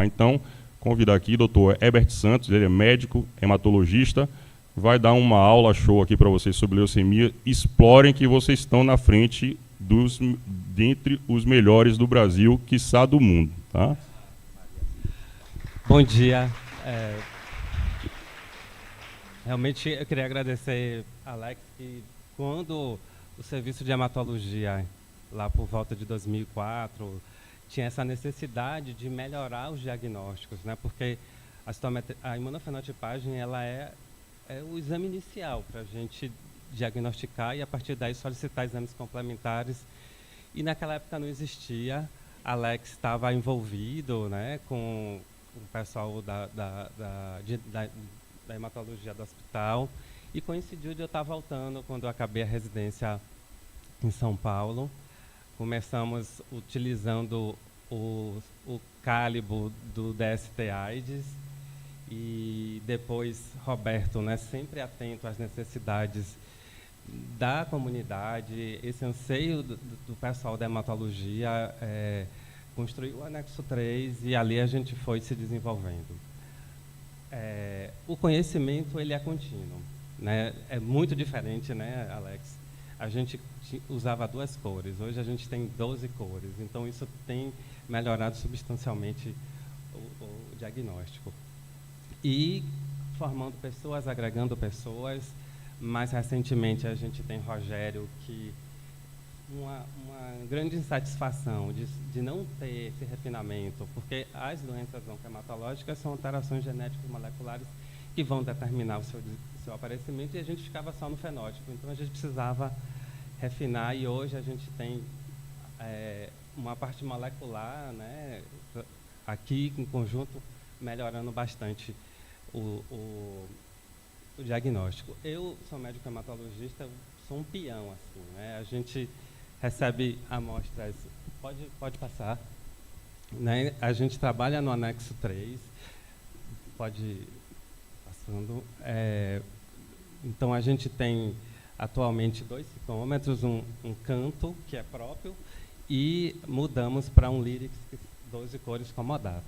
Então, convidar aqui o doutor Herbert Santos, ele é médico, hematologista, vai dar uma aula show aqui para vocês sobre leucemia. Explorem que vocês estão na frente dentre os melhores do Brasil, quiçá do mundo. Tá? Bom dia. Realmente eu queria agradecer, Alex, que quando o serviço de hematologia, lá por volta de 2004, tinha essa necessidade de melhorar os diagnósticos, né? Porque a imunofenotipagem ela é o exame inicial para a gente diagnosticar e, a partir daí, solicitar exames complementares. E naquela época não existia. Alex estava envolvido, né, com o pessoal da hematologia do hospital, e coincidiu de eu estar voltando quando eu acabei a residência em São Paulo. Começamos utilizando o Calibo do DST AIDS, e depois Roberto, né, sempre atento às necessidades da comunidade, esse anseio do pessoal da hematologia, construiu o anexo 3 e ali a gente foi se desenvolvendo. O conhecimento ele é contínuo, né? É muito diferente, né, Alex? A gente usava 2 cores, hoje a gente tem 12 cores, então isso tem melhorado substancialmente o diagnóstico. E formando pessoas, agregando pessoas. Mais recentemente a gente tem Rogério, que uma grande insatisfação de não ter esse refinamento, porque as doenças oncohematológicas são alterações genéticas moleculares que vão determinar o seu aparecimento, e a gente ficava só no fenótipo. Então a gente precisava refinar, e hoje a gente tem uma parte molecular, né, aqui em conjunto, melhorando bastante o diagnóstico. Eu sou médico hematologista, sou um peão, assim, né? A gente recebe amostras, pode passar, né? A gente trabalha no anexo 3, pode ir passando. Então a gente tem atualmente 2 citômetros, um canto que é próprio, e mudamos para um Lyrics 12 cores comodato.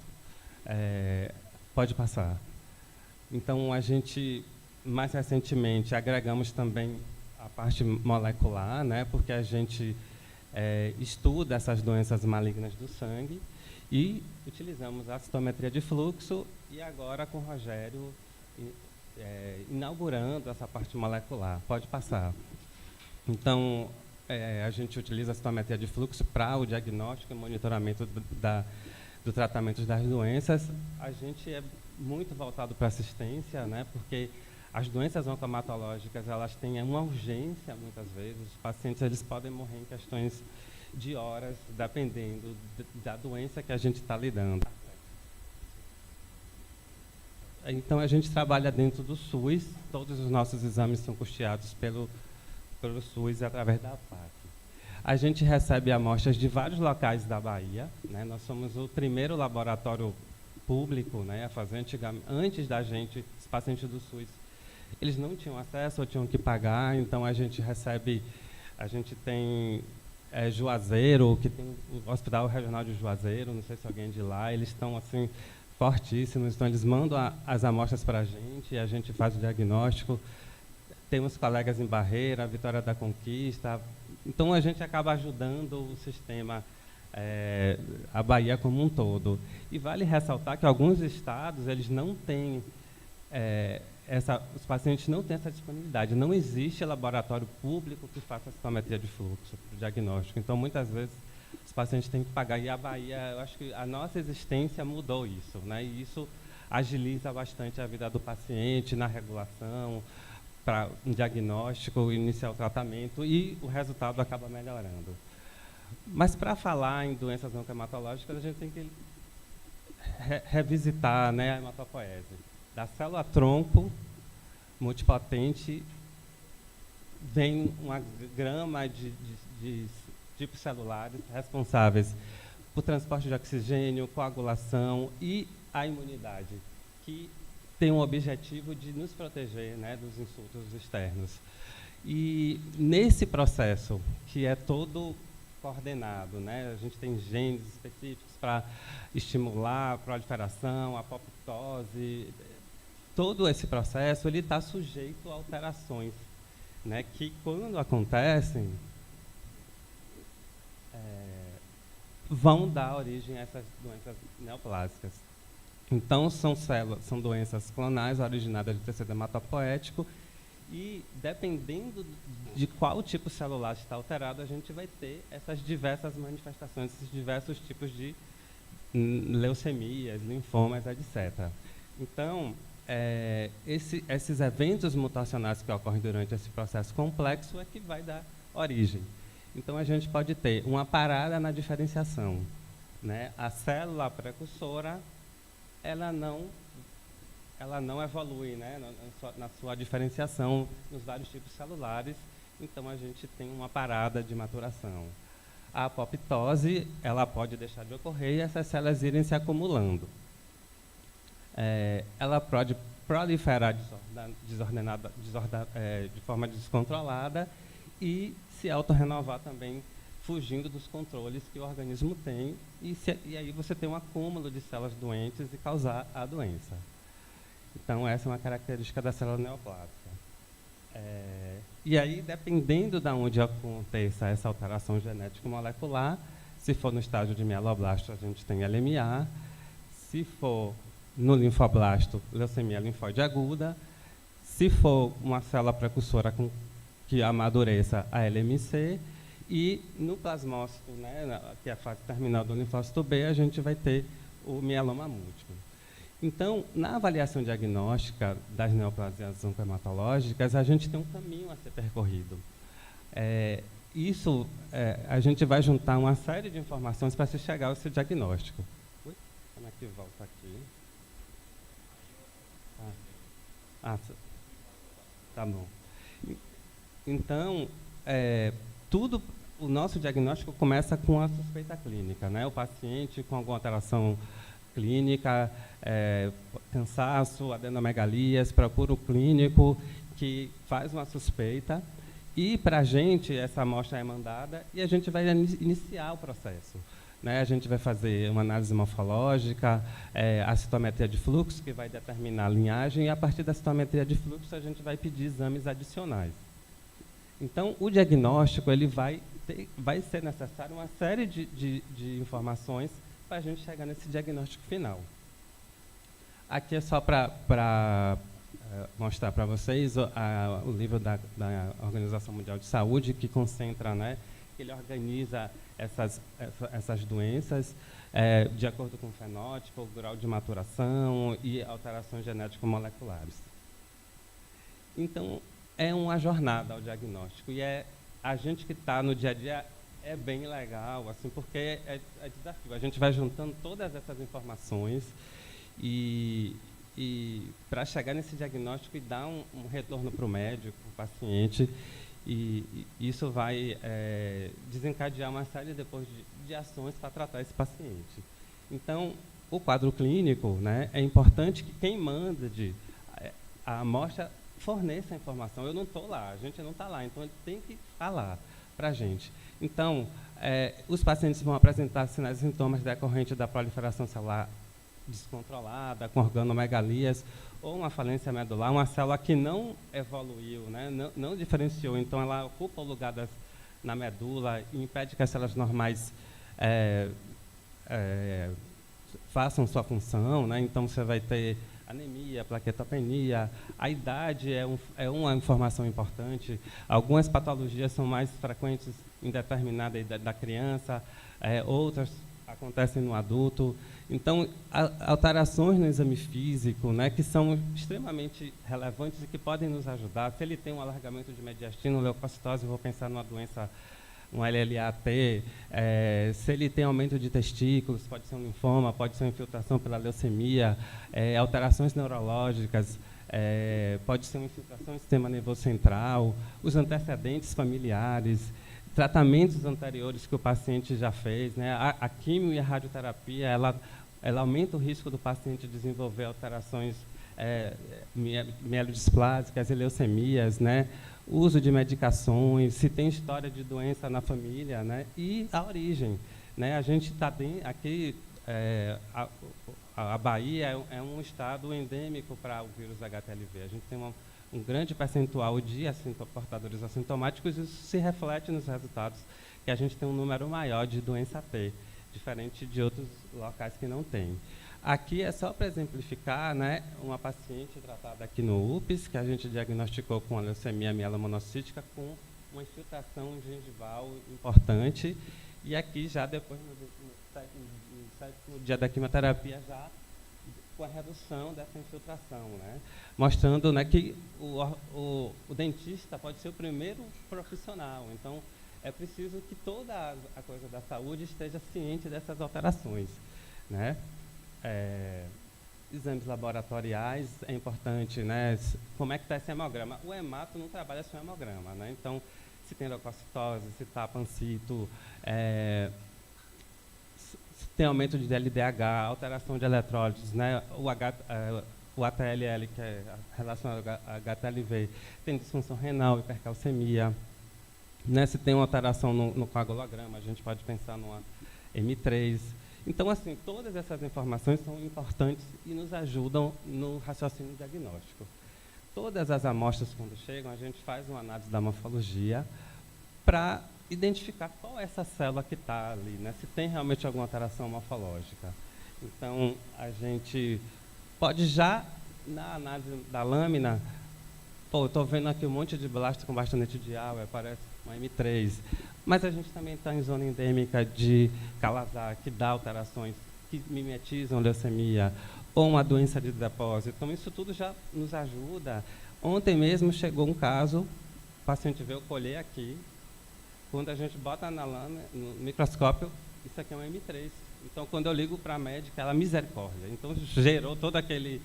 Pode passar. Então a gente, mais recentemente, agregamos também a parte molecular, né, porque a gente estuda essas doenças malignas do sangue, e utilizamos a citometria de fluxo, e agora com o Rogério inaugurando essa parte molecular. Pode passar. Então, a gente utiliza a citometria de fluxo para o diagnóstico e monitoramento do tratamento das doenças. A gente é muito voltado para assistência, né, porque as doenças oncohematológicas, elas têm uma urgência, muitas vezes. Os pacientes eles podem morrer em questões de horas, dependendo da doença que a gente está lidando. Então, a gente trabalha dentro do SUS, todos os nossos exames são custeados pelo SUS através da APAC. A gente recebe amostras de vários locais da Bahia, né? Nós somos o primeiro laboratório público, né, a fazer antes da gente, os pacientes do SUS, eles não tinham acesso ou tinham que pagar, então a gente tem Juazeiro, que tem o Hospital Regional de Juazeiro, não sei se alguém é de lá, eles estão assim fortíssimos, então eles mandam as amostras para a gente, e a gente faz o diagnóstico. Temos colegas em Barreira, Vitória da Conquista, então a gente acaba ajudando o sistema, a Bahia como um todo. E vale ressaltar que alguns estados eles não têm os pacientes não têm essa disponibilidade. Não existe laboratório público que faça a citometria de fluxo para o diagnóstico. Então, muitas vezes, os pacientes têm que pagar. E a Bahia, eu acho que a nossa existência mudou isso, né? E isso agiliza bastante a vida do paciente na regulação, para um diagnóstico, iniciar o tratamento, e o resultado acaba melhorando. Mas, para falar em doenças oncohematológicas, a gente tem que revisitar, né, a hematopoese. Da célula-tronco multipotente vem uma gama de tipos celulares responsáveis por transporte de oxigênio, coagulação e a imunidade, que tem um objetivo de nos proteger, né, dos insultos externos. E nesse processo, que é todo coordenado, né? A gente tem genes específicos para estimular a proliferação, a apoptose. Todo esse processo ele está sujeito a alterações, né? Que quando acontecem vão dar origem a essas doenças neoplásicas. Então, são doenças clonais originadas do tecido hematopoético e, dependendo de qual tipo celular está alterado, a gente vai ter essas diversas manifestações, esses diversos tipos de leucemias, linfomas, etc. Então, esses eventos mutacionais que ocorrem durante esse processo complexo é que vai dar origem. Então, a gente pode ter uma parada na diferenciação, né? A célula precursora ela não evolui, né, na sua diferenciação nos vários tipos celulares, então a gente tem uma parada de maturação. A apoptose, ela pode deixar de ocorrer e essas células irem se acumulando. Ela pode proliferar de forma descontrolada e se autorrenovar também, fugindo dos controles que o organismo tem, e aí você tem um acúmulo de células doentes e causar a doença. Então, essa é uma característica da célula neoplásica. E aí, dependendo de onde aconteça essa alteração genético-molecular, se for no estágio de mieloblasto, a gente tem LMA, se for no linfoblasto, leucemia linfóide aguda, se for uma célula precursora que amadureça, a LMC, e no plasmócito, né, que é a fase terminal do linfócito B, a gente vai ter o mieloma múltiplo. Então, na avaliação diagnóstica das neoplasias oncohematológicas, a gente tem um caminho a ser percorrido. A gente vai juntar uma série de informações para se chegar ao seu diagnóstico. Ui, como é que volta aqui? Tá bom. Então, o nosso diagnóstico começa com a suspeita clínica, né? O paciente com alguma alteração clínica, cansaço, adenomegalias, procura o clínico que faz uma suspeita e, para a gente, essa amostra é mandada e a gente vai iniciar o processo. Né? A gente vai fazer uma análise morfológica, a citometria de fluxo, que vai determinar a linhagem, e, a partir da citometria de fluxo, a gente vai pedir exames adicionais. Então, o diagnóstico ele vai ser necessário uma série de informações para a gente chegar nesse diagnóstico final. Aqui é só para mostrar para vocês o livro da Organização Mundial de Saúde, que concentra, né, ele organiza essas doenças de acordo com o fenótipo, o grau de maturação e alterações genético-moleculares. Então, é uma jornada ao diagnóstico e a gente que está no dia a dia é bem legal, assim, porque é desafio. A gente vai juntando todas essas informações e para chegar nesse diagnóstico e dar um retorno para o médico, para o paciente, e isso vai desencadear uma série depois de ações para tratar esse paciente. Então, o quadro clínico, né, é importante que quem manda a amostra forneça a informação. Eu não estou lá, a gente não está lá, então ele tem que falar para a gente. Então, os pacientes vão apresentar sinais e sintomas decorrentes da proliferação celular descontrolada, com organomegalias, ou uma falência medular, uma célula que não evoluiu, né, não diferenciou, então ela ocupa o lugar na medula e impede que as células normais façam sua função, né, então você vai ter anemia, plaquetopenia. A idade é uma informação importante. Algumas patologias são mais frequentes em determinada idade da criança, outras acontecem no adulto. Então, alterações no exame físico, né, que são extremamente relevantes e que podem nos ajudar. Se ele tem um alargamento de mediastino, leucocitose, eu vou pensar numa doença, um LLAT, se ele tem aumento de testículos, pode ser um linfoma, pode ser uma infiltração pela leucemia, alterações neurológicas, pode ser uma infiltração no sistema nervoso central, os antecedentes familiares, tratamentos anteriores que o paciente já fez, né? A quimio e a radioterapia, ela aumenta o risco do paciente desenvolver alterações mielodisplásicas, leucemias, né? Uso de medicações, se tem história de doença na família, né? E a origem, né? A gente está aqui, a Bahia é um estado endêmico para o vírus HTLV. A gente tem um grande percentual de portadores assintomáticos e isso se reflete nos resultados, que a gente tem um número maior de doença T, diferente de outros locais que não tem. Aqui é só para exemplificar, né, uma paciente tratada aqui no UPS, que a gente diagnosticou com a leucemia mielomonocítica com uma infiltração gengival importante, e aqui já depois, no sétimo dia da quimioterapia, já com a redução dessa infiltração, né, mostrando, né, que o dentista pode ser o primeiro profissional. Então, é preciso que toda a coisa da saúde esteja ciente dessas alterações, né? Exames laboratoriais é importante, né? Como é que está esse hemograma? O hemato não trabalha sem hemograma, né? Então, se tem leucocitose, se está pancito, se tem aumento de LDH, alteração de eletrólitos, né? O ATLL, que é relacionado a HTLV, tem disfunção renal, hipercalcemia, né? Se tem uma alteração no coagulograma, a gente pode pensar numa M3. Então, assim, todas essas informações são importantes e nos ajudam no raciocínio diagnóstico. Todas as amostras, quando chegam, a gente faz uma análise da morfologia para identificar qual é essa célula que está ali, né? Se tem realmente alguma alteração morfológica. Então, a gente pode já, na análise da lâmina, eu estou vendo aqui um monte de blasto com bastonete de Auer, parece uma M3. Mas a gente também está em zona endêmica de Calazar, que dá alterações que mimetizam leucemia, ou uma doença de depósito. Então, isso tudo já nos ajuda. Ontem mesmo chegou um caso, o paciente veio colher aqui, quando a gente bota na lâmina, no microscópio, isso aqui é um M3. Então, quando eu ligo para a médica, ela misericórdia. Então, gerou todo aquele...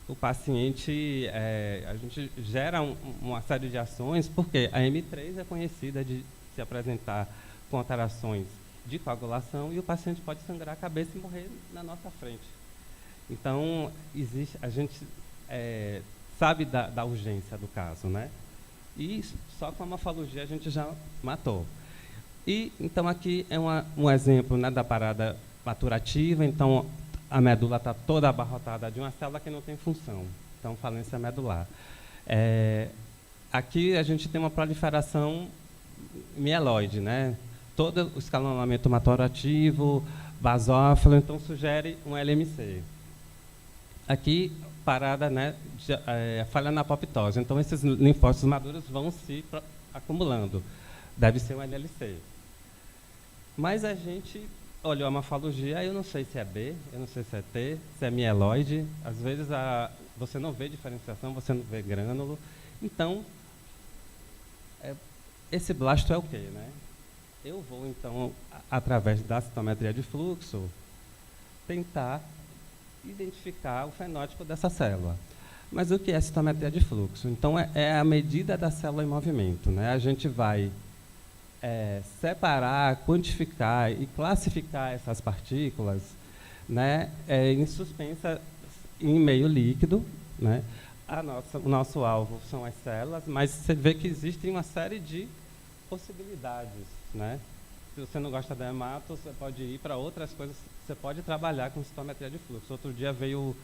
O paciente, a gente gera uma série de ações, porque a M3 é conhecida de se apresentar com alterações de coagulação e o paciente pode sangrar a cabeça e morrer na nossa frente. Então, a gente sabe da urgência do caso, né? E só com a morfologia a gente já matou. E, então, aqui é um exemplo, né, da parada maturativa. Então, a medula está toda abarrotada de uma célula que não tem função. Então, falência medular. Aqui a gente tem uma proliferação mieloide, né? Todo o escalonamento maturativo, basófilo, então sugere um LMC. Aqui, parada, né, falha na apoptose. Então, esses linfócitos maduros vão se acumulando. Deve ser um LLC. Mas a gente olhou a morfologia, eu não sei se é B, eu não sei se é T, se é mieloide. Às vezes você não vê diferenciação, você não vê grânulo. Então, esse blasto é o quê, né? Eu vou, então, através da citometria de fluxo, tentar identificar o fenótipo dessa célula. Mas o que é citometria de fluxo? Então, é a medida da célula em movimento, né? A gente vai separar, quantificar e classificar essas partículas, né, em suspensa em meio líquido, né? O nosso alvo são as células, mas você vê que existem uma série de possibilidades, né? Se você não gosta do hemato, você pode ir para outras coisas, você pode trabalhar com citometria de fluxo. Outro dia veio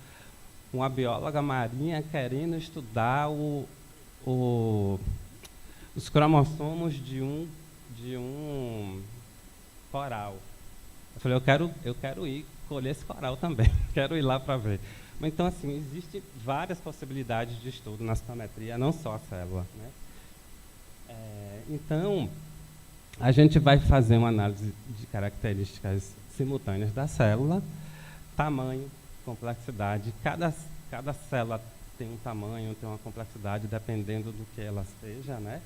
uma bióloga marinha querendo estudar os cromossomos de um coral. Eu falei, eu quero ir colher esse coral também, quero ir lá para ver. Mas, então, assim, existem várias possibilidades de estudo na citometria, não só a célula, né? Então, a gente vai fazer uma análise de características simultâneas da célula, tamanho, complexidade. Cada célula tem um tamanho, tem uma complexidade, dependendo do que ela seja, né?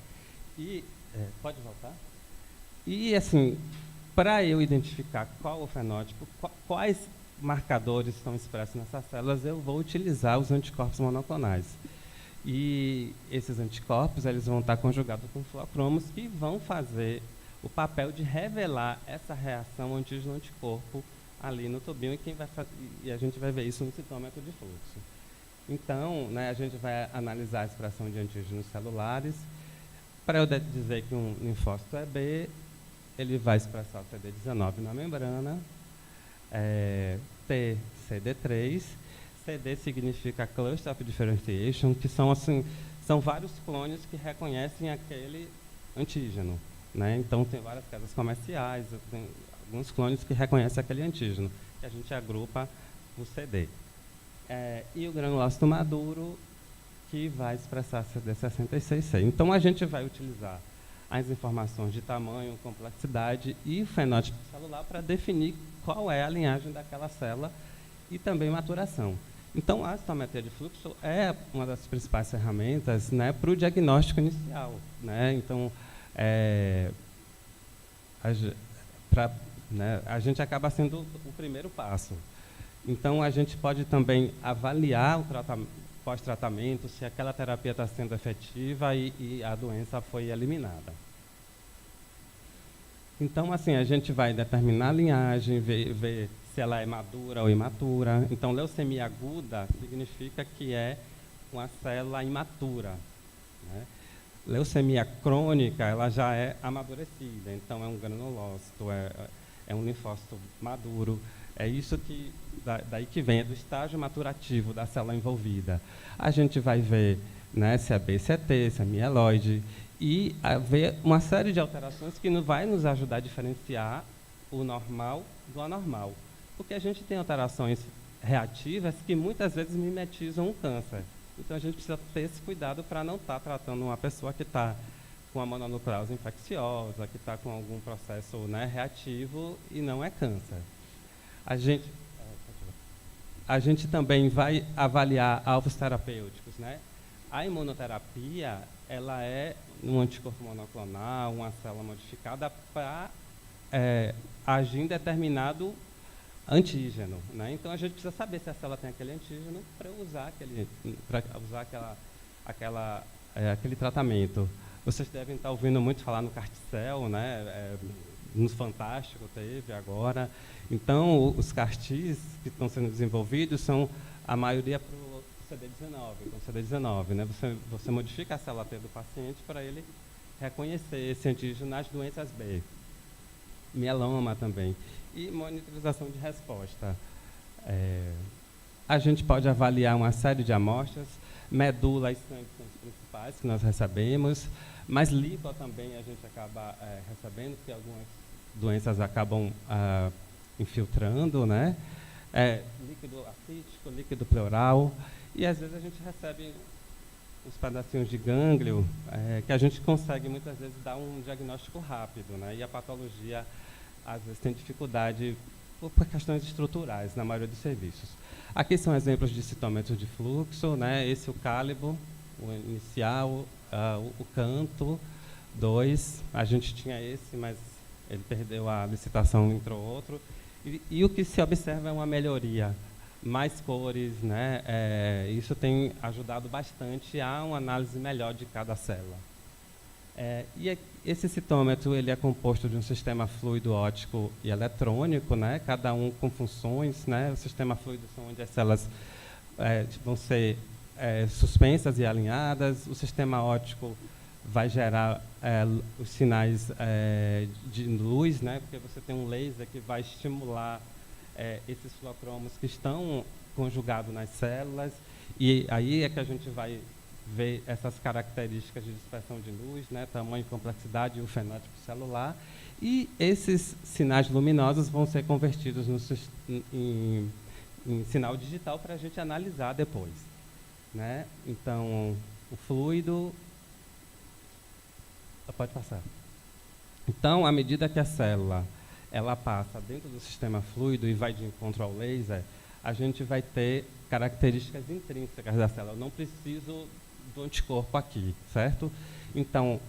E, pode voltar? E, assim, para eu identificar qual o fenótipo, quais marcadores estão expressos nessas células, eu vou utilizar os anticorpos monoclonais. E esses anticorpos, eles vão estar conjugados com fluocromos que vão fazer o papel de revelar essa reação antígeno-anticorpo ali no tubinho, e a gente vai ver isso no citômetro de fluxo. Então, né, a gente vai analisar a expressão de antígenos celulares. Para eu dizer que um linfócito é B, ele vai expressar o CD19 na membrana, T, CD3. CD significa Cluster of Differentiation, que são, assim, são vários clones que reconhecem aquele antígeno. Né? Então, tem várias casas comerciais, tem alguns clones que reconhecem aquele antígeno, que a gente agrupa no CD. E o granulócito maduro, que vai expressar CD66C. Então, a gente vai utilizar as informações de tamanho, complexidade e fenótipo celular para definir qual é a linhagem daquela célula e também maturação. Então, a citometria de fluxo é uma das principais ferramentas, né, para o diagnóstico inicial. Né? Então, a gente acaba sendo o primeiro passo. Então, a gente pode também avaliar o pós-tratamento, se aquela terapia está sendo efetiva e a doença foi eliminada. Então, assim, a gente vai determinar a linhagem, ver se ela é madura ou imatura. Então, leucemia aguda significa que é uma célula imatura. Né? Leucemia crônica, ela já é amadurecida, então é um granulócito, é um linfócito maduro. É isso que, daí que vem, é do estágio maturativo da célula envolvida. A gente vai ver, né, se é B, se é T, se é mieloide, e ver uma série de alterações que vai nos ajudar a diferenciar o normal do anormal. Porque a gente tem alterações reativas que muitas vezes mimetizam um câncer. Então, a gente precisa ter esse cuidado para não estar tratando uma pessoa que está com a mononucleose infecciosa, que está com algum processo, né, reativo e não é câncer. A gente também vai avaliar alvos terapêuticos. Né? A imunoterapia, ela é um anticorpo monoclonal, uma célula modificada para agir em determinado antígeno. Né? Então, a gente precisa saber se a célula tem aquele antígeno para usar aquele tratamento. Vocês devem estar ouvindo muito falar no Carticel, né? No Fantástico teve agora. Então, os CAR-Ts que estão sendo desenvolvidos são, a maioria, para o CD19. Então, CD19, né? Você modifica a célula T do paciente para ele reconhecer esse antígeno nas doenças B. Mieloma também. E monitorização de resposta. A gente pode avaliar uma série de amostras, medula e sangue são os principais que nós recebemos, mas líquido também a gente acaba recebendo, porque algumas doenças acabam infiltrando, né? Líquido acítico, líquido pleural, e às vezes a gente recebe uns pedacinhos de gânglio que a gente consegue muitas vezes dar um diagnóstico rápido, né? E a patologia às vezes tem dificuldade por questões estruturais na maioria dos serviços. Aqui são exemplos de citômetros de fluxo, né? Esse é o cálibo, o inicial, o canto 2, a gente tinha esse, mas ele perdeu a licitação, entrou outro. E o que se observa é uma melhoria, mais cores, né? Isso tem ajudado bastante a uma análise melhor de cada célula. Esse citômetro ele é composto de um sistema fluido óptico e eletrônico, né? Cada um com funções. Né? O sistema fluido são onde as células vão ser suspensas e alinhadas. O sistema óptico vai gerar os sinais de luz, né? Porque você tem um laser que vai estimular esses fluocromos que estão conjugados nas células. E aí é que a gente vai ver essas características de dispersão de luz, né, tamanho, complexidade e o fenótipo celular. E esses sinais luminosos vão ser convertidos em sinal digital para a gente analisar depois. Né? Então, o fluido... Pode passar. Então, à medida que a célula ela passa dentro do sistema fluido e vai de encontro ao laser, a gente vai ter características intrínsecas da célula. Eu não preciso do anticorpo aqui, certo? Então,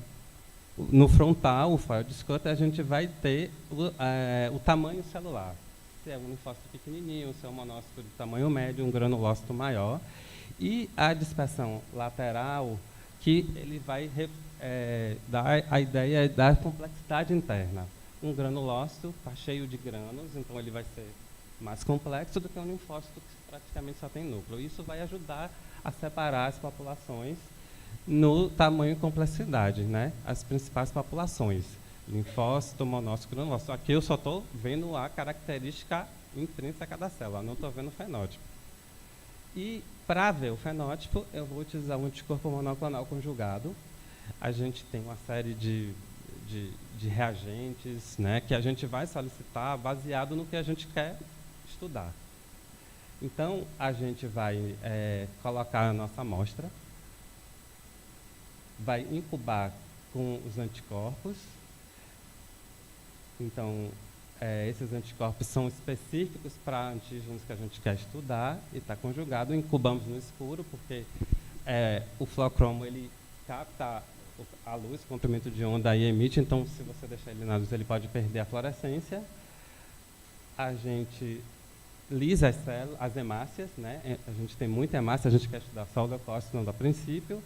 no frontal, o Field Scutter, a gente vai ter o tamanho celular. Se é um linfócito pequenininho, se é um monócito de tamanho médio, um granulócito maior. E a dispersão lateral, que ele vai dar a ideia da complexidade interna. Um granulócito está cheio de grânulos, então ele vai ser mais complexo do que um linfócito que praticamente só tem núcleo. Isso vai ajudar a separar as populações no tamanho e complexidade, né? As principais populações, linfócito, monócito, granulócito. Aqui eu só estou vendo a característica intrínseca da célula, não estou vendo o fenótipo. E, para ver o fenótipo, eu vou utilizar o anticorpo monoclonal conjugado. A gente tem uma série de reagentes, né, que a gente vai solicitar baseado no que a gente quer estudar. Então, a gente vai colocar a nossa amostra, vai incubar com os anticorpos. Então, esses anticorpos são específicos para antígenos que a gente quer estudar e está conjugado. Incubamos no escuro, porque o fluocromo ele capta a luz, comprimento de onda, e emite. Então, se você deixar ele na luz, ele pode perder a fluorescência. A gente lisa as células, as hemácias, né? A gente tem muita hemácia, a gente quer estudar só o leucócito, não do princípio.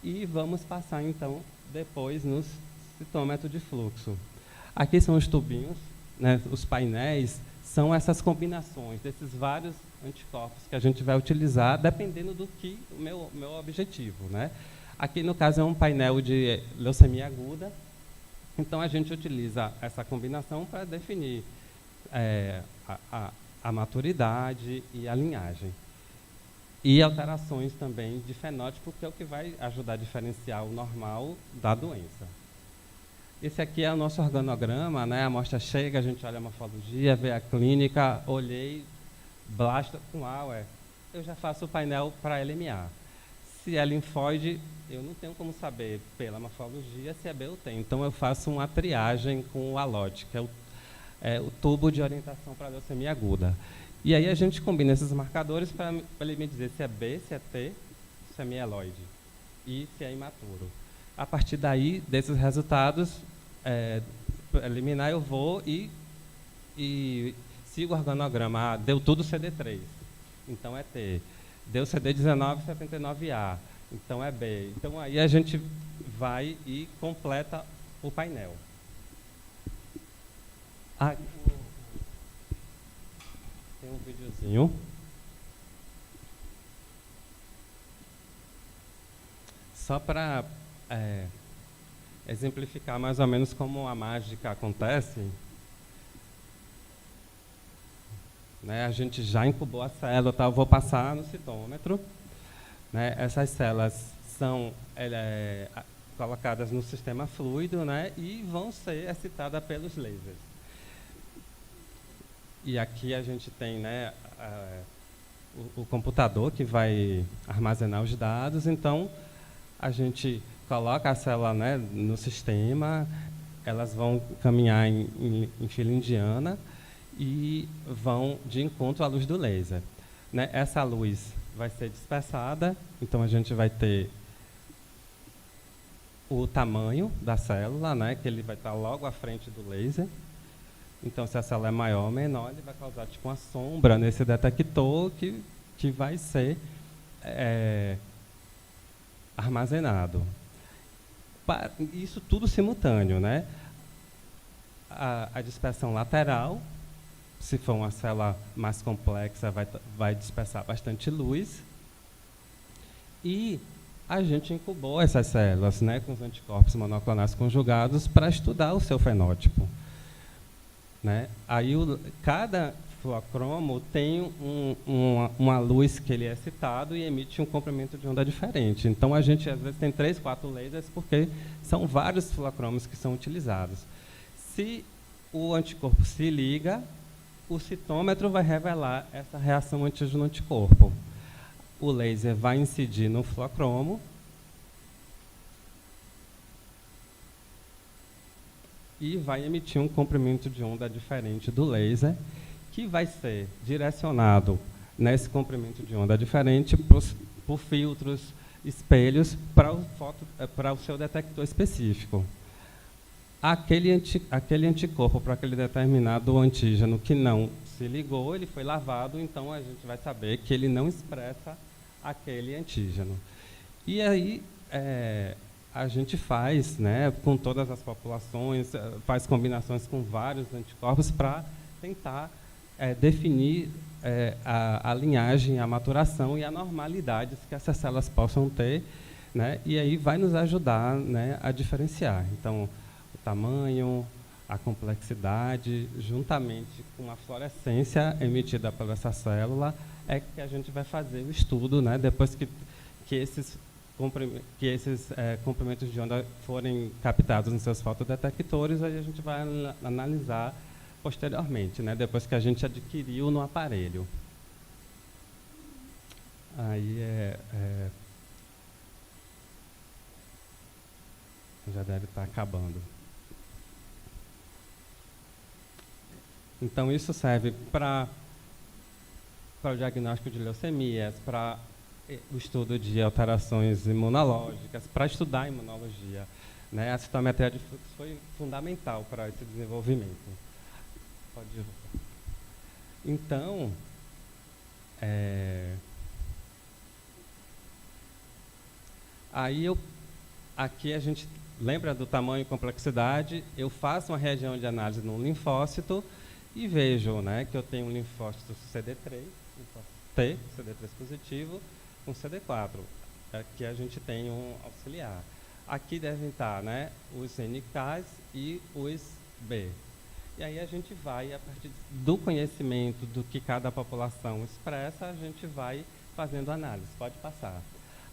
E vamos passar, então, depois no citômetro de fluxo. Aqui são os tubinhos, né? Os painéis são essas combinações desses vários anticorpos que a gente vai utilizar, dependendo do que o meu objetivo, né? Aqui, no caso, é um painel de leucemia aguda. Então, a gente utiliza essa combinação para definir a maturidade e a linhagem. E alterações também de fenótipo, que é o que vai ajudar a diferenciar o normal da doença. Esse aqui é o nosso organograma, né? A amostra chega, a gente olha a morfologia, vê a clínica, olhei, blasta com Auer. Eu já faço o painel para LMA. Se é linfóide, eu não tenho como saber pela morfologia se é B ou T. Então, eu faço uma triagem com o ALOT, que é o tubo de orientação para a leucemia aguda. E aí a gente combina esses marcadores para ele me dizer se é B, se é T, se é mieloide e se é imaturo. A partir daí, desses resultados, eliminar, eu vou e sigo o organograma. Deu tudo CD3, então é T. Deu CD1979A, então é B. Então aí a gente vai e completa o painel. Tem um videozinho. Só para exemplificar mais ou menos como a mágica acontece, né, a gente já incubou a célula, tá? Eu vou passar no citômetro. Né, essas células são colocadas no sistema fluido, né, e vão ser excitadas pelos lasers. E aqui a gente tem, né, o computador que vai armazenar os dados. Então, a gente coloca a célula, né, no sistema, elas vão caminhar em fila indiana e vão de encontro à luz do laser. Né, essa luz vai ser dispersada, então a gente vai ter o tamanho da célula, né, que ele vai estar logo à frente do laser. Então, se a célula é maior ou menor, ele vai causar tipo uma sombra nesse detector que vai ser armazenado. Isso tudo simultâneo, né? A dispersão lateral, se for uma célula mais complexa, vai dispersar bastante luz. E a gente incubou essas células, né, com os anticorpos monoclonais conjugados para estudar o seu fenótipo. Né? Aí cada fluocromo tem uma luz que ele é excitado e emite um comprimento de onda diferente. Então, a gente, às vezes, tem 3, 4 lasers, porque são vários fluocromos que são utilizados. Se o anticorpo se liga, o citômetro vai revelar essa reação antígeno-anticorpo. O laser vai incidir no fluocromo e vai emitir um comprimento de onda diferente do laser, que vai ser direcionado nesse comprimento de onda diferente por filtros, espelhos, para o seu detector específico. Aquele anticorpo para aquele determinado antígeno que não se ligou, ele foi lavado, então a gente vai saber que ele não expressa aquele antígeno. E aí a gente faz, né, com todas as populações, faz combinações com vários anticorpos para tentar definir a linhagem, a maturação e a normalidade que essas células possam ter, né? E aí vai nos ajudar, né, a diferenciar. Então, o tamanho, a complexidade, juntamente com a fluorescência emitida por essa célula, é que a gente vai fazer o estudo, né? Depois que esses comprimentos de onda forem captados nos seus fotodetectores, aí a gente vai analisar posteriormente, né? Depois que a gente adquiriu no aparelho. Aí já deve estar acabando. Então, isso serve para o diagnóstico de leucemias, para o estudo de alterações imunológicas, para estudar a imunologia, né? A citometria de fluxo foi fundamental para esse desenvolvimento. Pode ir. Então, aqui a gente lembra do tamanho e complexidade. Eu faço uma região de análise no linfócito e vejo, né, que eu tenho um linfócito CD3, T, CD3 positivo, com CD4. Aqui a gente tem um auxiliar. Aqui devem estar, né, os NKs e os B. E aí a gente vai, a partir do conhecimento do que cada população expressa, a gente vai fazendo análise. Pode passar.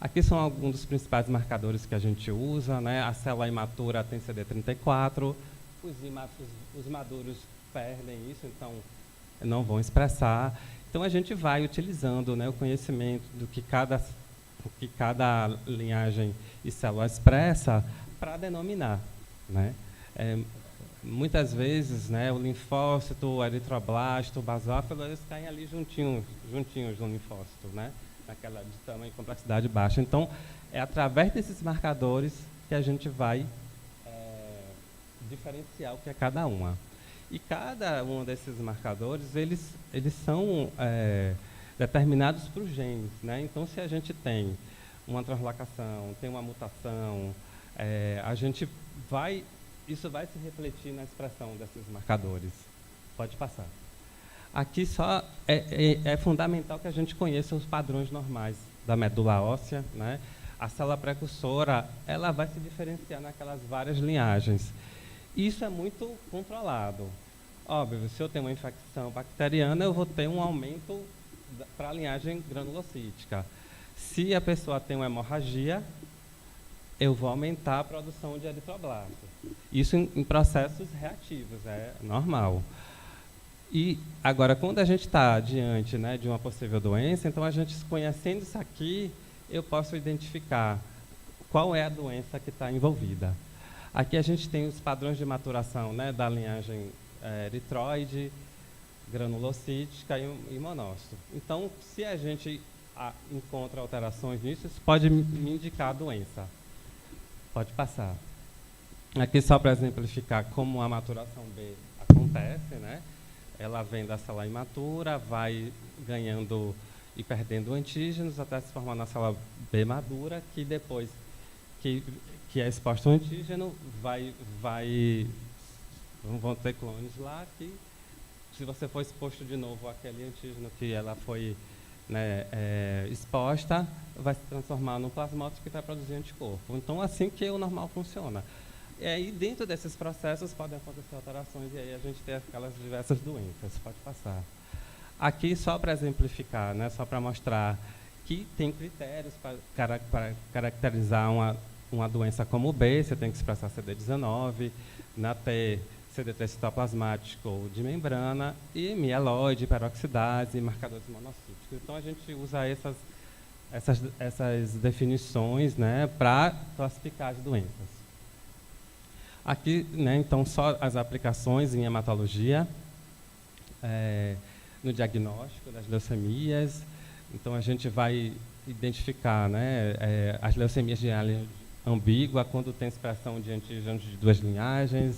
Aqui são alguns dos principais marcadores que a gente usa, né? A célula imatura tem CD34, os maduros perdem isso, então não vão expressar. Então a gente vai utilizando, né, o conhecimento do que cada linhagem e célula expressa para denominar, né? Muitas vezes, né, o linfócito, o eritroblasto, o basófilo, eles caem ali juntinhos no linfócito, né? Naquela de tamanho e complexidade baixa. Então, é através desses marcadores que a gente vai diferenciar o que é cada uma. E cada um desses marcadores, eles são determinados por genes, né? Então, se a gente tem uma translocação, tem uma mutação, isso vai se refletir na expressão desses marcadores. Pode passar. Aqui só é fundamental que a gente conheça os padrões normais da medula óssea, né? A célula precursora, ela vai se diferenciar naquelas várias linhagens. Isso é muito controlado. Óbvio, se eu tenho uma infecção bacteriana, eu vou ter um aumento para a linhagem granulocítica. Se a pessoa tem uma hemorragia, eu vou aumentar a produção de eritroblasto. Isso em processos reativos, é normal. E agora, quando a gente está diante, né, de uma possível doença, então a gente, conhecendo isso aqui, eu posso identificar qual é a doença que está envolvida. Aqui a gente tem os padrões de maturação, né, da linhagem eritroide, granulocítica e monócito. Então, se a gente encontra alterações nisso, isso pode me indicar a doença. Pode passar. Aqui só para exemplificar como a maturação B acontece, né? Ela vem da célula imatura, vai ganhando e perdendo antígenos até se formar na célula B madura, que depois que é exposto ao antígeno, vão ter clones lá que, se você for exposto de novo àquele antígeno que ela foi, né, exposta, vai se transformar no plasmócito que vai produzir anticorpo. Então, assim que o normal funciona. E aí, dentro desses processos, podem acontecer alterações, e aí a gente tem aquelas diversas doenças. Pode passar. Aqui, só para exemplificar, né, só para mostrar que tem critérios para caracterizar uma doença como B, você tem que expressar CD19, na T, CD3 citoplasmático ou de membrana, e mieloide, peroxidase, marcadores monocíticos. Então, a gente usa essas definições, né, para classificar as doenças. Aqui, né, então, só as aplicações em hematologia, no diagnóstico das leucemias. Então, a gente vai identificar, né, as leucemias de área ambígua, quando tem expressão de antígenos de duas linhagens.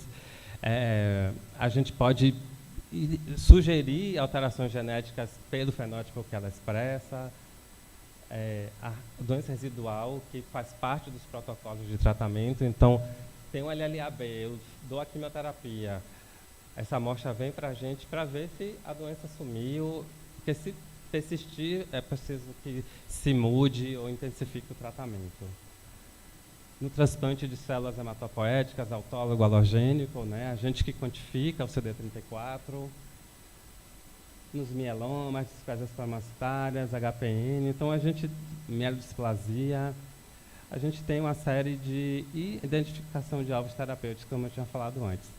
A gente pode sugerir alterações genéticas pelo fenótipo que ela expressa. A doença residual, que faz parte dos protocolos de tratamento. Então, tem um LLAB, eu dou a quimioterapia, essa amostra vem para a gente para ver se a doença sumiu, porque se persistir, é preciso que se mude ou intensifique o tratamento. No transplante de células hematopoéticas, autólogo halogênico, né, a gente que quantifica o CD34, nos mielomas, displasias plamacitárias, HPN, então a gente, mielodisplasia, a gente tem uma série de identificação de alvos terapêuticos, como eu tinha falado antes.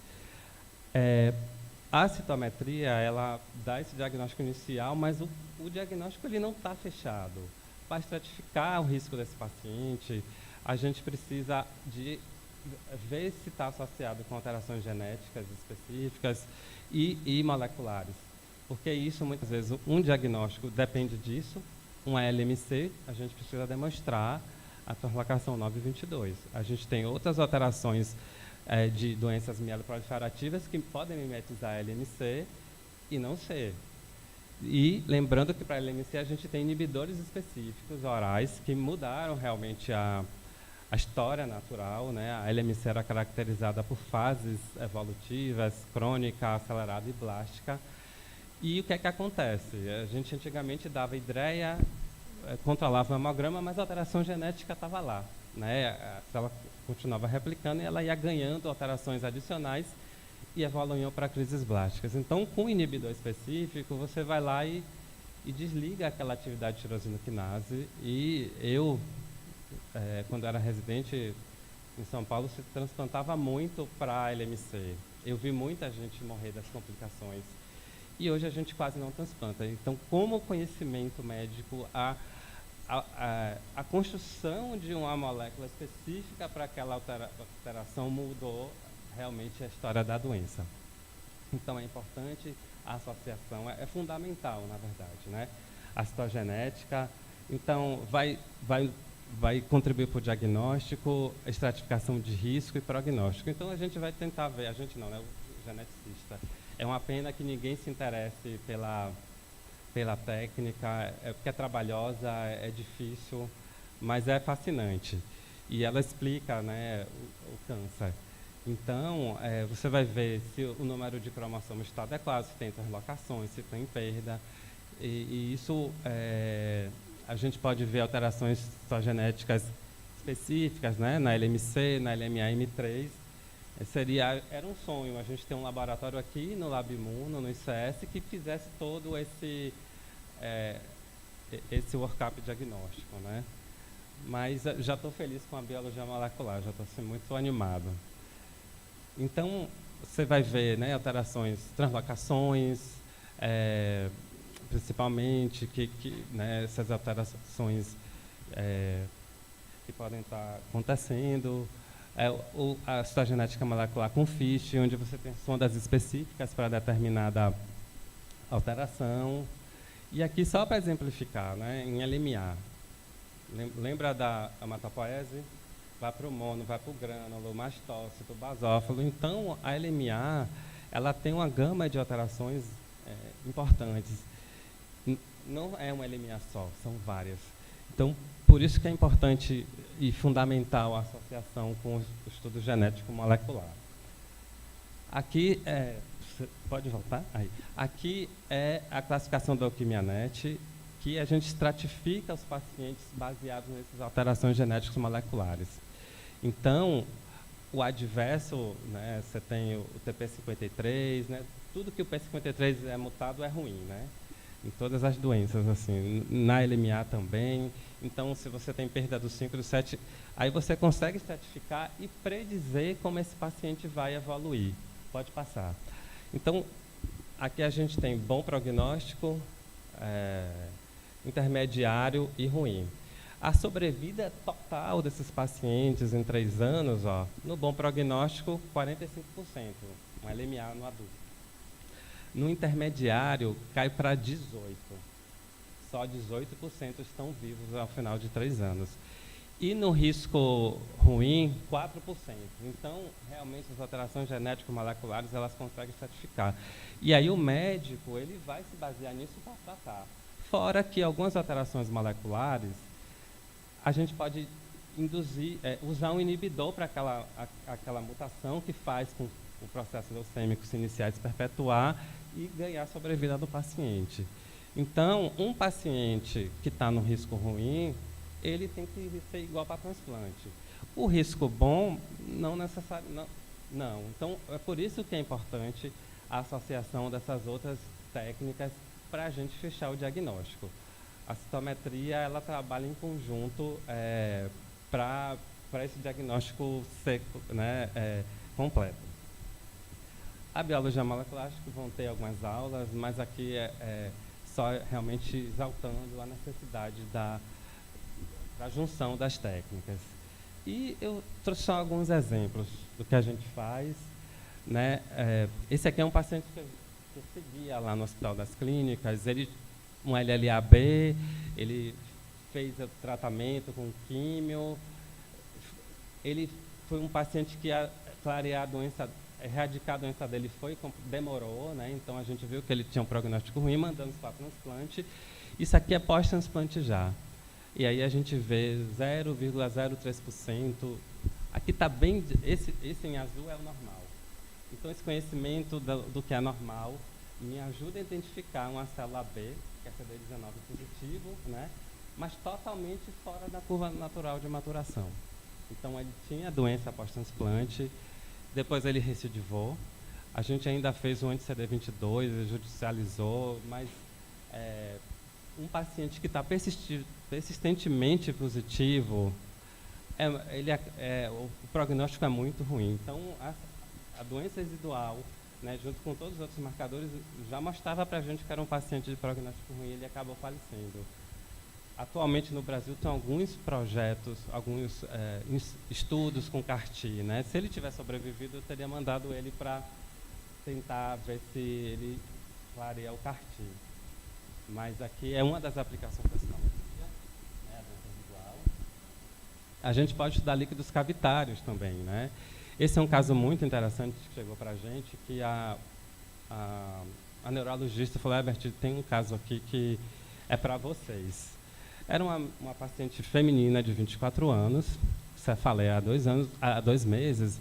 A citometria, ela dá esse diagnóstico inicial, mas o diagnóstico ele não está fechado. Para estratificar o risco desse paciente, a gente precisa de ver se está associado com alterações genéticas específicas e moleculares. Porque isso, muitas vezes, um diagnóstico depende disso. Um LMC, a gente precisa demonstrar a translocação 922. A gente tem outras alterações de doenças mieloproliferativas que podem mimetizar a LMC e não ser. E lembrando que para a LMC a gente tem inibidores específicos orais que mudaram realmente a história natural, né? A LMC era caracterizada por fases evolutivas, crônica, acelerada e blástica. E o que é que acontece? A gente antigamente dava hidreia, controlava o hemograma, mas a alteração genética estava lá, né? A célula continuava replicando e ela ia ganhando alterações adicionais e evoluiam para crises blásticas. Então, com um inibidor específico, você vai lá e desliga aquela atividade de tirosina quinase. E eu, quando era residente em São Paulo, se transplantava muito para a LMC. Eu vi muita gente morrer das complicações. E hoje a gente quase não transplanta. Então, como conhecimento médico, a construção de uma molécula específica para aquela alteração mudou realmente a história da doença. Então, é importante, a associação é fundamental, na verdade, né? A citogenética, então, vai contribuir para o diagnóstico, estratificação de risco e prognóstico. Então, a gente vai tentar ver, a gente não, né? O geneticista. É uma pena que ninguém se interesse pela técnica, porque é trabalhosa, é difícil, mas é fascinante. E ela explica, né, o câncer. Então, você vai ver se o número de cromossomos está adequado, se tem translocações, se tem perda. E isso, a gente pode ver alterações citogenéticas específicas, né, na LMC, na LMA-M3. Era um sonho a gente ter um laboratório aqui no LabImmuno, no ICS, que fizesse todo esse workup diagnóstico, né? Mas já estou feliz com a biologia molecular, já estou assim, muito animado. Então, você vai ver, né, alterações, translocações, principalmente, né, essas alterações que podem estar acontecendo. A citogenética molecular com FISH, onde você tem sondas específicas para determinada alteração. E aqui, só para exemplificar, né, em LMA, lembra da hematopoese? Vai para o mono, vai para o grânulo, mastócito, basófilo. Então, a LMA, ela tem uma gama de alterações importantes. Não é uma LMA só, são várias. Então, por isso que é importante e fundamental a associação com o estudo genético molecular. Aqui, pode voltar? Aí. Aqui é a classificação da Alquimia-NET, que a gente estratifica os pacientes baseados nessas alterações genéticas moleculares. Então, o adverso, né, você tem o TP53, né, tudo que o P53 é mutado é ruim, né? Em todas as doenças, assim, na LMA também. Então, se você tem perda do 5 e do 7, aí você consegue estratificar e predizer como esse paciente vai evoluir. Pode passar. Então, aqui a gente tem bom prognóstico, intermediário e ruim. A sobrevida total desses pacientes em 3 anos, ó, no bom prognóstico, 45%, um LMA no adulto. No intermediário, cai para 18%. Só 18% estão vivos ao final de 3 anos. E no risco ruim, 4%. Então, realmente, as alterações genético-moleculares, elas conseguem certificar. E aí o médico, ele vai se basear nisso para tratar. Fora que algumas alterações moleculares, a gente pode induzir, usar um inibidor para aquela mutação que faz com o processo leucêmico se iniciar e se perpetuar e ganhar a sobrevida do paciente. Então, um paciente que está no risco ruim, ele tem que ser igual para transplante. O risco bom, não necessariamente. Não. Então, é por isso que é importante a associação dessas outras técnicas para a gente fechar o diagnóstico. A citometria, ela trabalha em conjunto para esse diagnóstico seco, né, completo. A biologia molecular, acho que vão ter algumas aulas, mas aqui é só realmente exaltando a necessidade da junção das técnicas. E eu trouxe só alguns exemplos do que a gente faz, né? Esse aqui é um paciente que eu seguia lá no Hospital das Clínicas, ele, um LLAB, ele fez o tratamento com químio, ele foi um paciente que clarear a doença, erradicar a doença dele demorou, né? Então a gente viu que ele tinha um prognóstico ruim, mandamos para transplante. Isso aqui é pós-transplante já. E aí a gente vê 0,03%. Aqui está bem, esse em azul é o normal. Então esse conhecimento do que é normal me ajuda a identificar uma célula B, que é CD19 positivo, né? Mas totalmente fora da curva natural de maturação. Então ele tinha doença pós-transplante, depois ele recidivou. A gente ainda fez um anti-CD22, judicializou, mas um paciente que está persistentemente positivo, o prognóstico é muito ruim. Então, a doença residual, né, junto com todos os outros marcadores, já mostrava para a gente que era um paciente de prognóstico ruim e ele acabou falecendo. Atualmente, no Brasil, tem alguns projetos, alguns estudos com CAR-T, né? Se ele tivesse sobrevivido, eu teria mandado ele para tentar ver se ele clareia o CAR-T. Mas aqui é uma das aplicações da citometria, né, a doença residual. A gente pode estudar líquidos cavitários também, né? Esse é um caso muito interessante que chegou para a gente, que a neurologista falou: Herbert, tem um caso aqui que é para vocês. Era uma paciente feminina de 24 anos, cefaleia há 2 meses,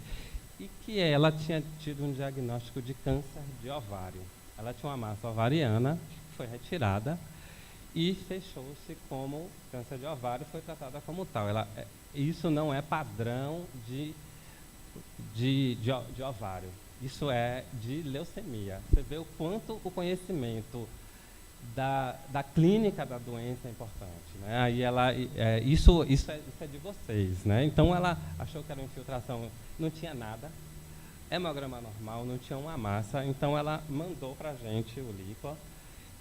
e que ela tinha tido um diagnóstico de câncer de ovário. Ela tinha uma massa ovariana, que foi retirada, e fechou-se como câncer de ovário, foi tratada como tal. Isso não é padrão de ovário, isso é de leucemia. Você vê o quanto o conhecimento da clínica da doença é importante, né? Aí isso é de vocês, né? Então ela achou que era uma infiltração, não tinha nada, hemograma normal, não tinha uma massa, então ela mandou para a gente o líquor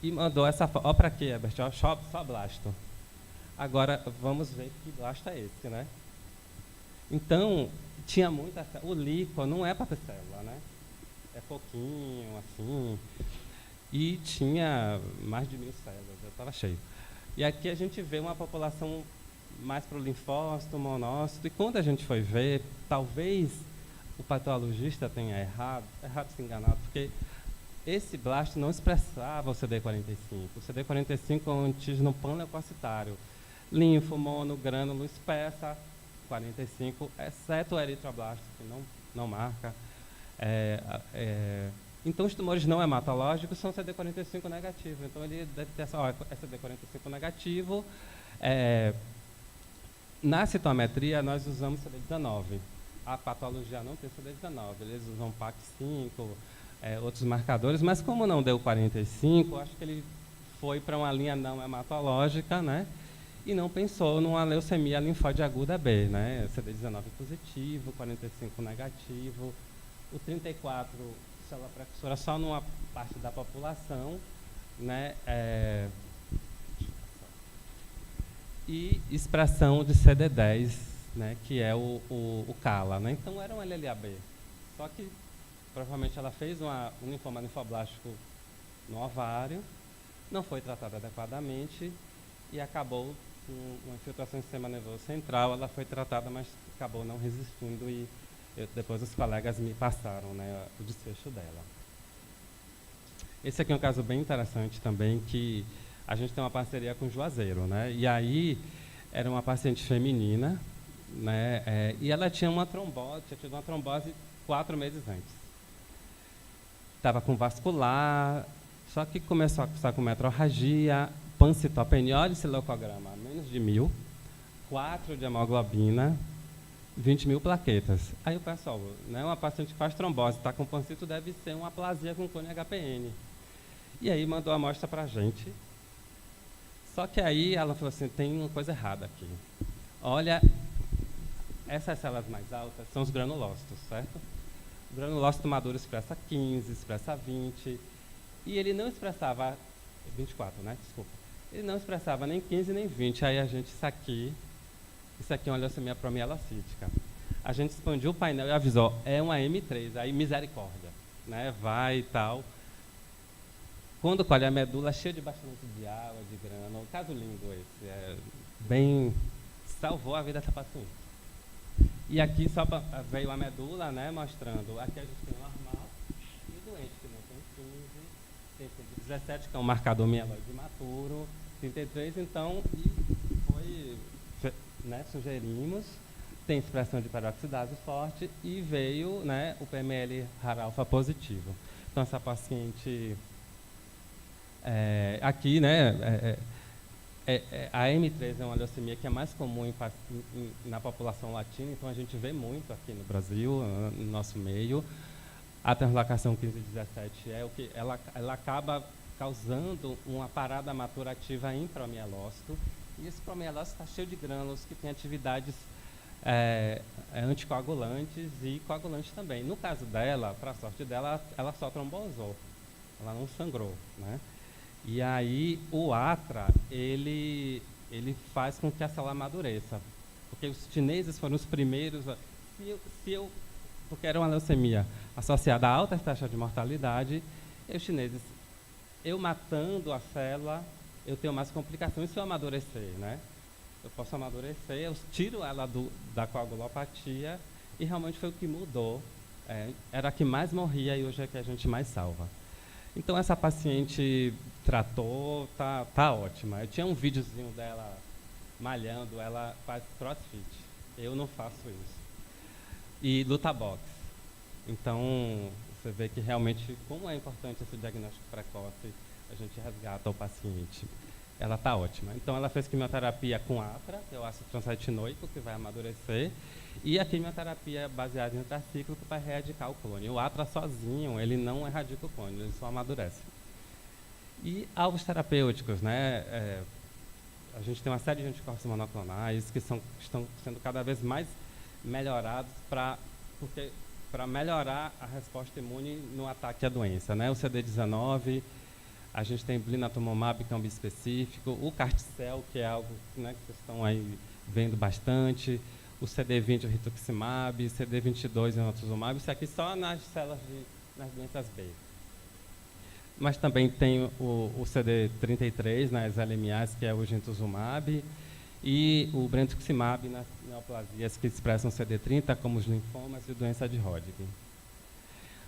e mandou essa foto. Ó, para quê, Herbert? Ó, só blasto. Agora vamos ver que blasto é esse, né? Então tinha muita, o líquor não é para ter célula, né? É pouquinho, assim. E tinha mais de 1000 células, já estava cheio. E aqui a gente vê uma população mais para o linfócito, monócito, e quando a gente foi ver, talvez o patologista tenha errado se enganado, porque esse blasto não expressava o CD45. O CD45 é um antígeno panleucocitário. Linfo, mono, grânulo, expressa 45, exceto o eritroblasto, que não marca. Então, os tumores não hematológicos são CD45 negativo. Então, ele deve ter CD45 negativo. Na citometria, nós usamos CD19. A patologia não tem CD19. Eles usam PAC5, outros marcadores. Mas, como não deu 45, acho que ele foi para uma linha não hematológica, né? E não pensou numa leucemia linfóide aguda B, né? CD19 positivo, 45 negativo. O 34... célula precursora só numa parte da população, né, e expressão de CD10, né, que é o CALA, né? Então era um LLAB, só que provavelmente ela fez um linfoma linfoblástico no ovário, não foi tratada adequadamente e acabou com uma infiltração do sistema nervoso central. Ela foi tratada, mas acabou não resistindo e depois os colegas me passaram, né, o desfecho dela. Esse aqui é um caso bem interessante também, que a gente tem uma parceria com o Juazeiro, né? E aí era uma paciente feminina, né? E ela tinha tido uma trombose 4 meses antes. estava com vascular, só que começou a cursar com metrorragia, pancitopeniólise, leucograma, menos de 1000, 4 de hemoglobina, 20.000 plaquetas. Aí o pessoal, né, uma paciente que faz trombose, está com pancito, deve ser uma aplasia com clone HPN. E aí mandou a amostra para a gente. Só que aí ela falou assim, tem uma coisa errada aqui. Olha, essas células mais altas são os granulócitos, certo? O granulócito maduro expressa 15, expressa 20, e ele não expressava, 24, né? Desculpa. Ele não expressava nem 15 nem 20. Aí a gente, isso aqui é uma leucemia promielocítica. A gente expandiu o painel e avisou, é uma M3, aí misericórdia, né? Vai e tal. Quando colhe a medula, cheia de bastamento de água, de grano, caso lindo esse, salvou a vida dessa paciente. E aqui só veio a medula, né, mostrando, aqui a gente tem o normal e o doente, que não tem 15, tem 17, que é um marcador mieloide imaturo, 33, então, e foi, né, sugerimos, tem expressão de peroxidase forte e veio, né, o PML RAR-alfa positivo. Então, essa paciente, aqui, né, a M3 é uma leucemia que é mais comum na população latina, então a gente vê muito aqui no Brasil, no nosso meio. A translocação 15-17 é o que ela acaba causando uma parada maturativa em promielócito, e esse promielócito está cheio de grânulos que têm atividades anticoagulantes e coagulantes também. No caso dela, para a sorte dela, ela só trombosou, ela não sangrou, né? E aí o ATRA, ele faz com que a célula amadureça. Porque os chineses foram os primeiros, porque era uma leucemia associada a altas taxas de mortalidade, e os chineses, eu matando a célula, eu tenho mais complicações se eu amadurecer, né? Eu posso amadurecer, eu tiro ela da coagulopatia, e realmente foi o que mudou. Era a que mais morria e hoje é a que a gente mais salva. Então, essa paciente tratou, tá ótima. Eu tinha um videozinho dela malhando, ela faz crossfit. Eu não faço isso. E luta boxe. Então, você vê que realmente, como é importante esse diagnóstico precoce, a gente resgata o paciente. Ela tá ótima. Então, ela fez quimioterapia com ATRA, que é o ácido transaetinoico, que vai amadurecer, e a quimioterapia baseada em antracíclico para erradicar o clone. O ATRA sozinho, ele não erradica o clone, ele só amadurece. E alvos terapêuticos, né? A gente tem uma série de anticorpos monoclonais que estão sendo cada vez mais melhorados para melhorar a resposta imune no ataque à doença, né? O CD19, a gente tem blinatumomab, que é um bispecífico, o Carticel, que é algo, né, que vocês estão aí vendo bastante, o CD20, o rituximab, CD22 e o natuzumab, isso aqui só nas células nas doenças B. Mas também tem o CD33 nas LMAs, que é o gintuzumab, e o brentuximab nas neoplasias que expressam CD30, como os linfomas e a doença de Hodgkin.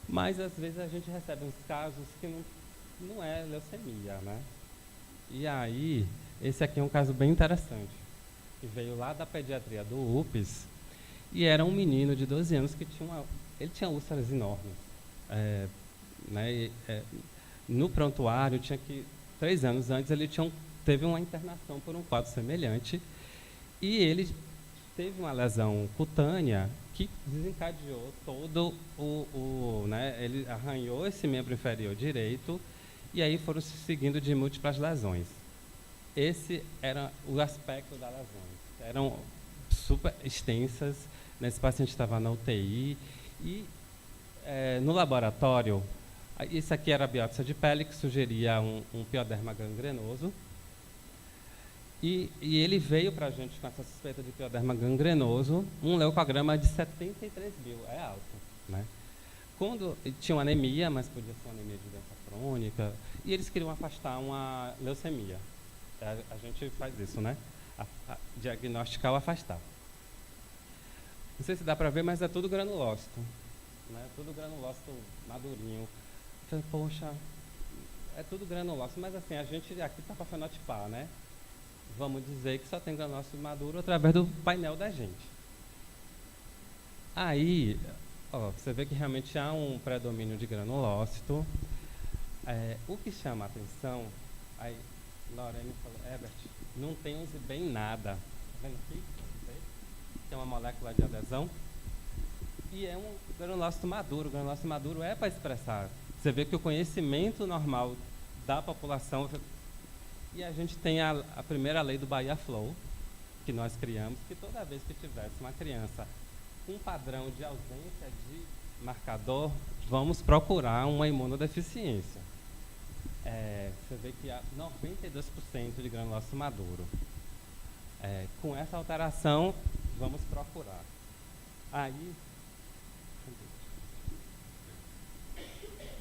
Mas, às vezes, a gente recebe uns casos que não é leucemia, né? E aí, esse aqui é um caso bem interessante, que veio lá da pediatria do UPS, e era um menino de 12 anos que ele tinha úlceras enormes. No prontuário, 3 anos antes, ele teve uma internação por um quadro semelhante, e ele teve uma lesão cutânea que desencadeou todo ele arranhou esse membro inferior direito, e aí foram se seguindo de múltiplas lesões. Esse era o aspecto das lesões. Eram super extensas, né? Esse paciente estava na UTI, e no laboratório, isso aqui era a biópsia de pele, que sugeria um pioderma gangrenoso, e ele veio para a gente com essa suspeita de pioderma gangrenoso, um leucograma de 73 mil, é alto, né? Quando tinha uma anemia, mas podia ser uma anemia de doença crônica, e eles queriam afastar uma leucemia. A gente faz isso, né? Diagnosticar ou afastar. Não sei se dá para ver, mas é tudo granulócito, né? Tudo granulócito madurinho. Então, poxa, é tudo granulócito, mas assim, a gente aqui está para fenotipar, né? Vamos dizer que só tem granulócito maduro através do painel da gente. Aí, Ó, você vê que realmente há um predomínio de granulócito. O que chama a atenção, aí Lorene falou, Herbert, não tem use bem nada. Tá vendo aqui? Tem uma molécula de adesão. E é um granulócito maduro. O granulócito maduro é para expressar. Você vê que o conhecimento normal da população... E a gente tem a primeira lei do Bahia Flow, que nós criamos, que toda vez que tivesse uma criança com um padrão de ausência de marcador, vamos procurar uma imunodeficiência. Você vê que há 92% de granulócito maduro. Com essa alteração, vamos procurar. Aí,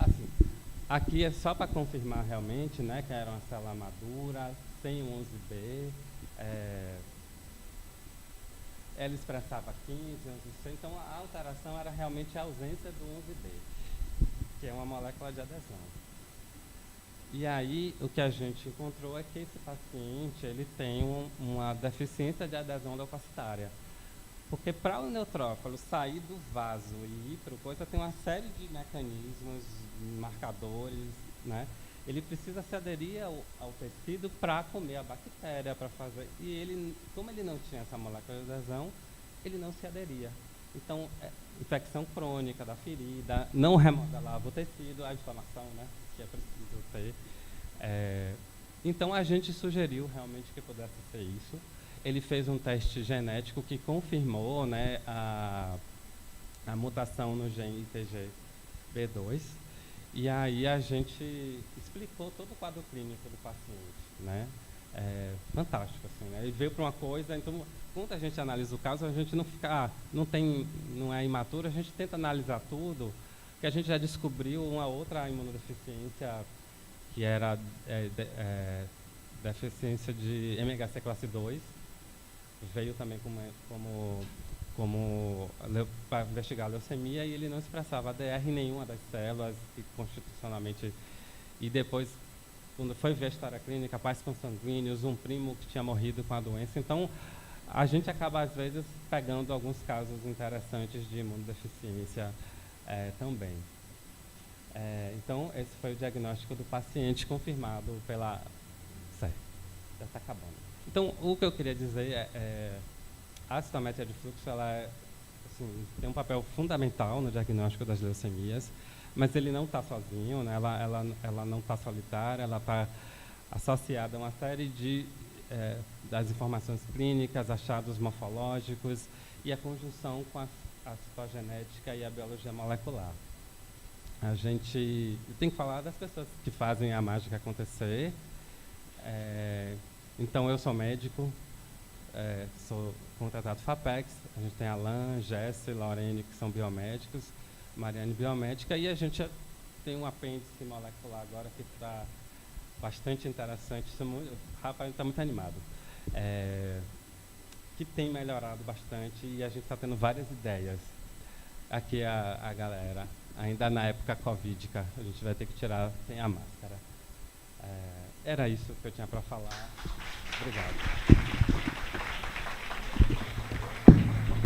assim, aqui é só para confirmar realmente, né, que era uma célula madura, sem o 11B. Ela expressava 15, 11C, então a alteração era realmente a ausência do 11B, que é uma molécula de adesão. E aí, o que a gente encontrou é que esse paciente ele tem uma deficiência de adesão leucocitária. Porque para o neutrófilo sair do vaso e ir para o coisa, tem uma série de mecanismos, marcadores, né? Ele precisa se aderir ao tecido para comer a bactéria, para fazer... E ele, como ele não tinha essa molécula de adesão, ele não se aderia. Então, infecção crônica da ferida, não remodelava o tecido, a inflamação, né, que é preciso ter. Então, a gente sugeriu realmente que pudesse ser isso. Ele fez um teste genético que confirmou, né, a mutação no gene ITGB2. E aí a gente explicou todo o quadro clínico do paciente, né? Fantástico, assim, né? Ele veio para uma coisa, então, quando a gente analisa o caso, a gente não fica, não é imaturo, a gente tenta analisar tudo, que a gente já descobriu uma outra imunodeficiência, que era deficiência de MHC classe 2, veio também para investigar a leucemia, e ele não expressava ADR em nenhuma das células, e constitucionalmente. E depois, quando foi ver a história clínica, pais consanguíneos, um primo que tinha morrido com a doença. Então, a gente acaba, às vezes, pegando alguns casos interessantes de imunodeficiência também. Então, esse foi o diagnóstico do paciente confirmado pela... Certo, já está acabando. Então, o que eu queria dizer a citometria de fluxo ela assim, tem um papel fundamental no diagnóstico das leucemias, mas ele não está sozinho, né? Ela não está solitária, ela está associada a uma série das informações clínicas, achados morfológicos e a conjunção com a citogenética e a biologia molecular. A gente tem que falar das pessoas que fazem a mágica acontecer. Então, eu sou médico, sou contratado FAPEX, a gente tem Alan, Jesse, Lorene, que são biomédicos, Mariane biomédica, e a gente tem um apêndice molecular agora que está bastante interessante, o Rafael está muito animado, que tem melhorado bastante e a gente está tendo várias ideias. Aqui a galera, ainda na época Covid, a gente vai ter que tirar, tem a máscara. Era isso que eu tinha para falar. Obrigado.